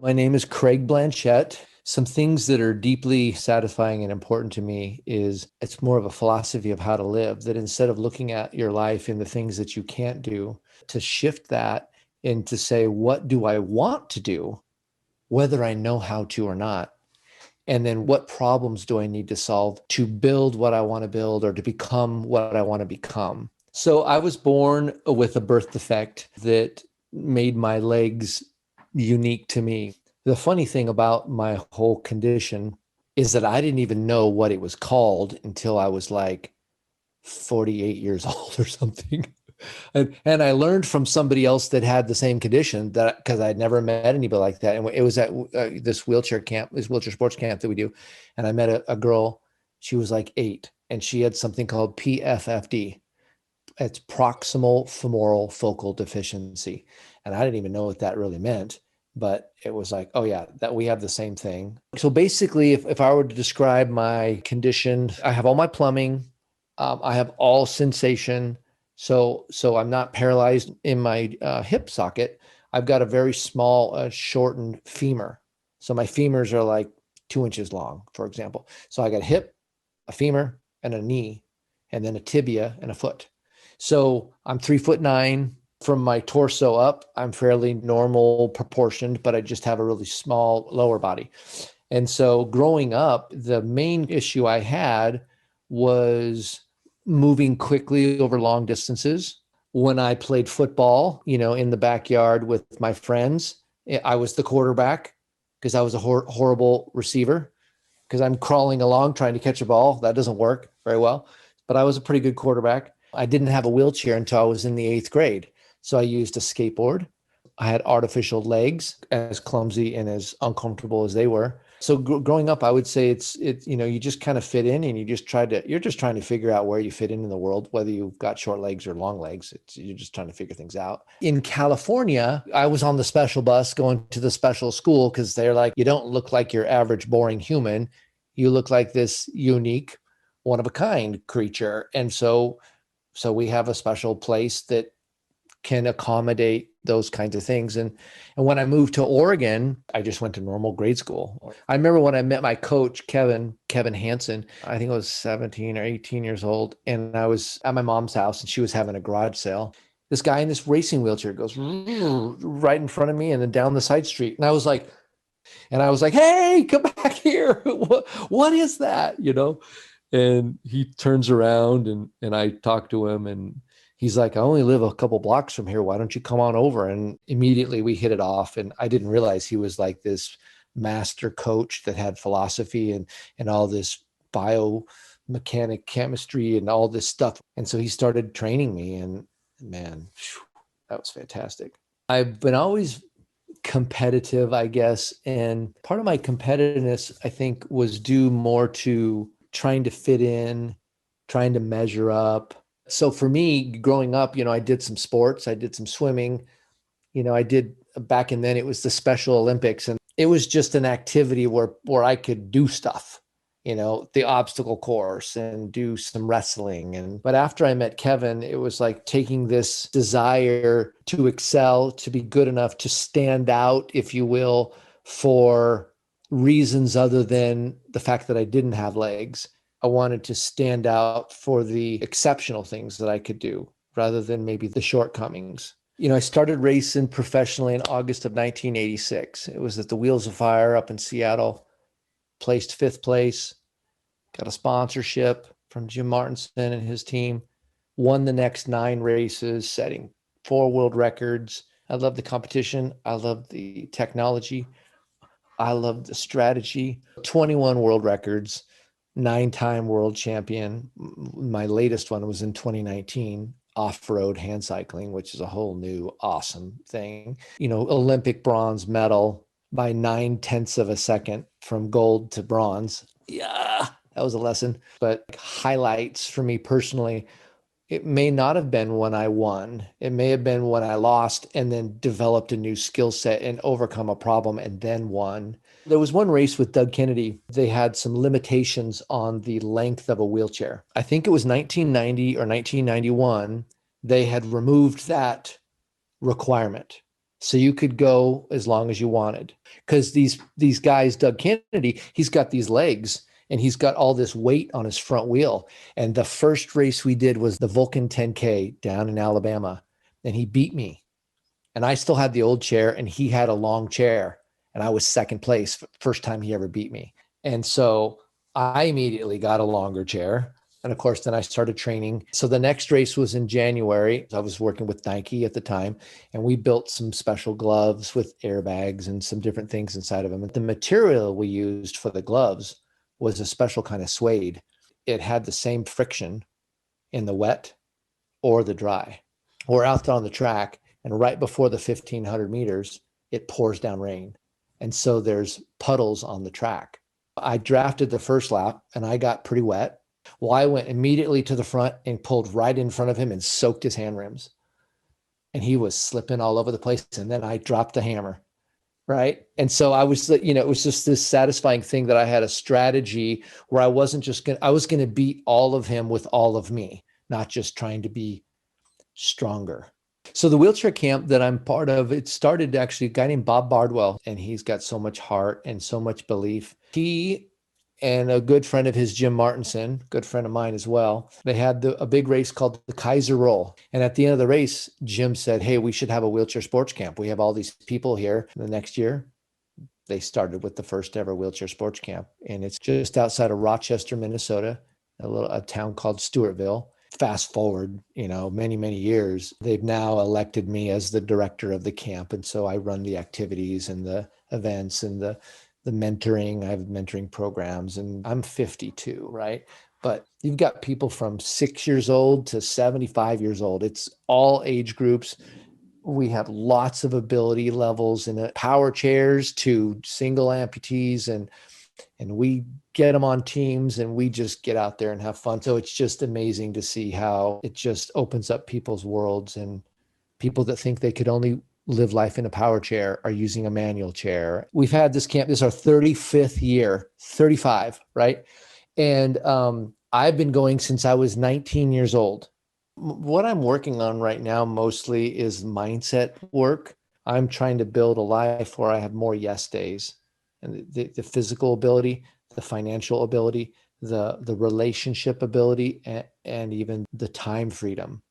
My name is Craig Blanchette. Some things that are deeply satisfying and important to me is it's more of a philosophy of how to live, that instead of looking at your life and the things that you can't do, to shift that and to say, what do I want to do, whether I know how to or not? And then what problems do I need to solve to build what I want to build or to become what I want to become? So I was born with a birth defect that made my legs unique to me. The funny thing about my whole condition is that I didn't even know what it was called until I was like 48 years old or something. And I learned from somebody else that had the same condition, that because I'd never met anybody like that. And it was at this wheelchair camp, this wheelchair sports camp that we do. And I met a girl, she was like 8, and she had something called PFFD. It's proximal femoral focal deficiency. And I didn't even know what that really meant, but it was like, oh yeah, that we have the same thing. So basically, if I were to describe my condition, I have all my plumbing, I have all sensation. So I'm not paralyzed in my hip socket. I've got a very small, shortened femur. So my femurs are like 2 inches long, for example. So I got a hip, a femur, and a knee, and then a tibia and a foot. So I'm 3'9". From my torso up, I'm fairly normal proportioned, but I just have a really small lower body. And so growing up, the main issue I had was moving quickly over long distances. When I played football, in the backyard with my friends, I was the quarterback because I was a horrible receiver because I'm crawling along trying to catch a ball. That doesn't work very well, but I was a pretty good quarterback. I didn't have a wheelchair until I was in the 8th grade. So I used a skateboard. I had artificial legs, as clumsy and as uncomfortable as they were. So growing up, I would say it's you just kind of fit in, and you're just trying to figure out where you fit in the world, whether you've got short legs or long legs. You're just trying to figure things out. In California, I was on the special bus going to the special school because they're like, you don't look like your average boring human. You look like this unique, one of a kind creature. And so we have a special place that can accommodate those kinds of things. And when I moved to Oregon, I just went to normal grade school. I remember when I met my coach, Kevin Hansen, I think I was 17 or 18 years old. And I was at my mom's house and she was having a garage sale. This guy in this racing wheelchair goes right in front of me and then down the side street. And I was like, hey, come back here. What is that? And he turns around and I talk to him, and he's like, I only live a couple blocks from here. Why don't you come on over? And immediately we hit it off. And I didn't realize he was like this master coach that had philosophy and all this biomechanic chemistry and all this stuff. And so he started training me, and man, that was fantastic. I've been always competitive, I guess. And part of my competitiveness, I think, was due more to trying to fit in, trying to measure up. So for me, growing up, I did some sports. I did some swimming. I did back, and then it was the Special Olympics, and it was just an activity where I could do stuff, the obstacle course and do some wrestling. But after I met Kevin, it was like taking this desire to excel, to be good enough, to stand out, if you will, for reasons other than the fact that I didn't have legs. I wanted to stand out for the exceptional things that I could do rather than maybe the shortcomings. I started racing professionally in August of 1986. It was at the Wheels of Fire up in Seattle, placed 5th place, got a sponsorship from Jim Martinson and his team, won the next 9 races, setting 4 world records. I love the competition. I love the technology. I love the strategy. 21 world records. 9-time world champion. My latest one was in 2019, off-road hand cycling, which is a whole new awesome thing. Olympic bronze medal by 9/10 of a second from gold to bronze. Yeah, that was a lesson. But highlights for me personally, it may not have been when I won. It may have been when I lost and then developed a new skill set and overcome a problem and then won. There was one race with Doug Kennedy. They had some limitations on the length of a wheelchair. I think it was 1990 or 1991. They had removed that requirement. So you could go as long as you wanted. Because these guys, Doug Kennedy, he's got these legs and he's got all this weight on his front wheel. And the first race we did was the Vulcan 10K down in Alabama. And he beat me. And I still had the old chair and he had a long chair. And I was second place, first time he ever beat me. And so I immediately got a longer chair. And of course, then I started training. So the next race was in January. I was working with Nike at the time, and we built some special gloves with airbags and some different things inside of them. And the material we used for the gloves was a special kind of suede. It had the same friction in the wet or the dry. We're out there on the track, and right before the 1,500 meters, it pours down rain. And so there's puddles on the track. I drafted the first lap, and I got pretty wet. Well, I went immediately to the front and pulled right in front of him and soaked his hand rims. And he was slipping all over the place. And then I dropped the hammer. Right. And so I was, it was just this satisfying thing that I had a strategy where I wasn't just going to, I was going to beat all of him with all of me, not just trying to be stronger. So the wheelchair camp that I'm part of, it started actually a guy named Bob Bardwell, and he's got so much heart and so much belief. He and a good friend of his, Jim Martinson, good friend of mine as well, they had a big race called the Kaiser Roll. And at the end of the race, Jim said, hey, we should have a wheelchair sports camp. We have all these people here. And the next year, they started with the first ever wheelchair sports camp. And it's just outside of Rochester, Minnesota, a town called Stewartville. Fast forward, many, many years, they've now elected me as the director of the camp. And so I run the activities and the events and the mentoring. I have mentoring programs, and I'm 52, right? But you've got people from 6 years old to 75 years old. It's all age groups. We have lots of ability levels in power chairs to single amputees, and we get them on teams and we just get out there and have fun. So it's just amazing to see how it just opens up people's worlds, and people that think they could only live life in a power chair are using a manual chair. We've had this camp, this is our 35th year, 35, right? And I've been going since I was 19 years old. What I'm working on right now mostly is mindset work. I'm trying to build a life where I have more yes days, and the physical ability, the financial ability, the relationship ability, and even the time freedom.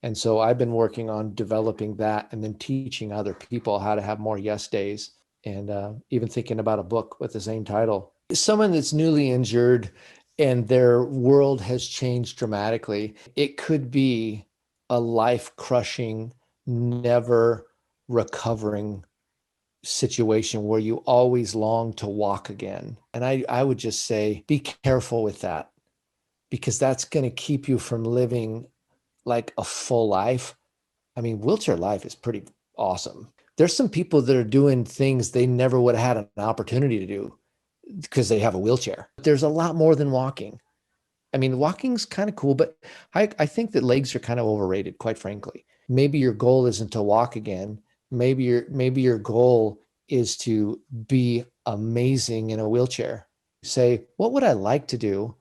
And so I've been working on developing that and then teaching other people how to have more yes days, and even thinking about a book with the same title. Someone that's newly injured and their world has changed dramatically, it could be a life-crushing, never recovering situation where you always long to walk again. And I would just say, be careful with that, because that's going to keep you from living like a full life. I mean, wheelchair life is pretty awesome. There's some people that are doing things they never would have had an opportunity to do because they have a wheelchair. There's a lot more than walking. I mean, walking's kind of cool, but I think that legs are kind of overrated, quite frankly. Maybe your goal isn't to walk again. Maybe your goal is to be amazing in a wheelchair. Say, what would I like to do?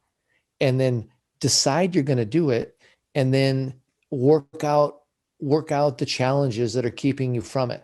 And then decide you're going to do it, and then work out the challenges that are keeping you from it.